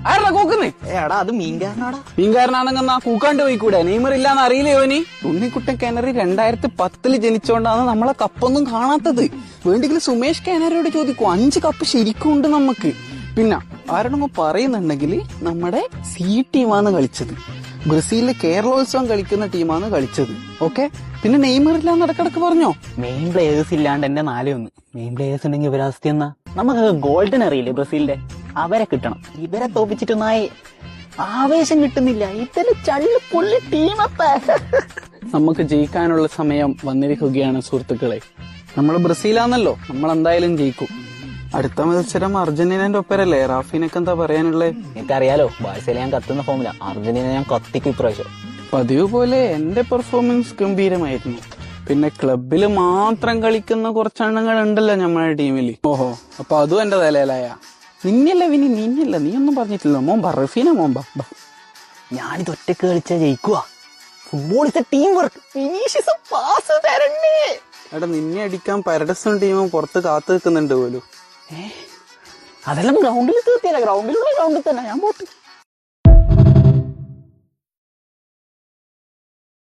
ആരടാ കൂക്കുന്നേ? എടാ അത് മീൻകാരനാടാ. മീൻകാരനാണെന്നാ കൂക്കാണ്ട് പോയിക്കൂടെ? നെയ്മർ ഇല്ലാന്ന് അറിയില്ലേ ഓനി? ഉണ്ണിക്കുട്ടൻ കിണറി 2010 ജനിച്ചോണ്ടാണ് നമ്മളെ കപ്പൊന്നും കാണാത്തത്. വേണ്ടെങ്കിൽ സുമേഷ് കിണറിയോട് ചോദിക്കൂ, 5 കപ്പ് ശരിക്കും ഉണ്ട് നമുക്ക്. പിന്നെ ആരോടൊന്നും പറയുന്നുണ്ടെങ്കിൽ നമ്മുടെ സി ടീമാണ് കളിച്ചത്. ബ്രസീലിലെ കേരളോത്സവം കളിക്കുന്ന ടീമാണ് കളിച്ചത്. ഓക്കെ, പിന്നെ നെയ്മർ ഇല്ലാന്ന് ഇടക്കിടക്ക് പറഞ്ഞോ. മെയിൻ പ്ലേയേഴ്സ് ഇല്ലാണ്ട് എന്നെ 4-1. മെയിൻ പ്ലേയേഴ്സ് ഉണ്ടെങ്കിൽ ഇവരവസ്ഥ എന്നാ? നമുക്ക് ഗോൾഡൻ അറിയില്ലേ ബ്രസീലിന്റെ, അവരെ കിട്ടണം. ഇവരെ തോപ്പിച്ചിട്ടൊന്നായി ആവേശം കിട്ടുന്നില്ല. ഇതൊരു ചള്ളു പൊള്ളി ടീമപ്പ. നമുക്ക് ജയിക്കാനുള്ള സമയം വന്നിരിക്കുകയാണ് സുഹൃത്തുക്കളെ. നമ്മൾ ബ്രസീലാന്നല്ലോ, നമ്മൾ എന്തായാലും ജയിക്കും. അടുത്ത മത്സരം അർജന്റീനന്റെ ഒപ്പരല്ലേ? റാഫിനൊക്കെ എന്താ പറയാനുള്ളത്? എനിക്കറിയാലോ, ബാഴ്സയിൽ ഞാൻ കത്തുന്ന ഫോമില. അർജന്റീന ഞാൻ കത്തിക്കും ഇപ്രാവശ്യം. പതിവ് പോലെ എന്റെ പെർഫോമൻസ് ഗംഭീരമായിരുന്നു. പിന്നെ ക്ലബില് മാത്രം കളിക്കുന്ന കുറച്ചെണ്ണങ്ങൾ ഉണ്ടല്ലോ നമ്മുടെ ടീമില്. ഓഹോ, അപ്പൊ അതും എന്റെ തലയിലായ. നിന്നല്ല വിനി, നിന്നല്ല, നീ ഒന്നും പറഞ്ഞിട്ടില്ല. മോമ്പ റഫീന മോമ്പ. ഞാനിത് ഒറ്റക്ക് കളിച്ചാ ജയിക്കുക. Football is team work. Finish pass തരണ്ടേ? എടാ, നിന്നെ അടിക്കാൻ പരഡസും ടീമും പുറത്ത് കാത്തു നിൽക്കുന്നുണ്ട് പോലും. അതെല്ലാം ഗ്രൗണ്ടിൽ തീർത്തില്ല. ഗ്രൗണ്ടിലുള്ള ഗ്രൗണ്ടിൽ തന്നെ ഞാൻ പോട്ട്.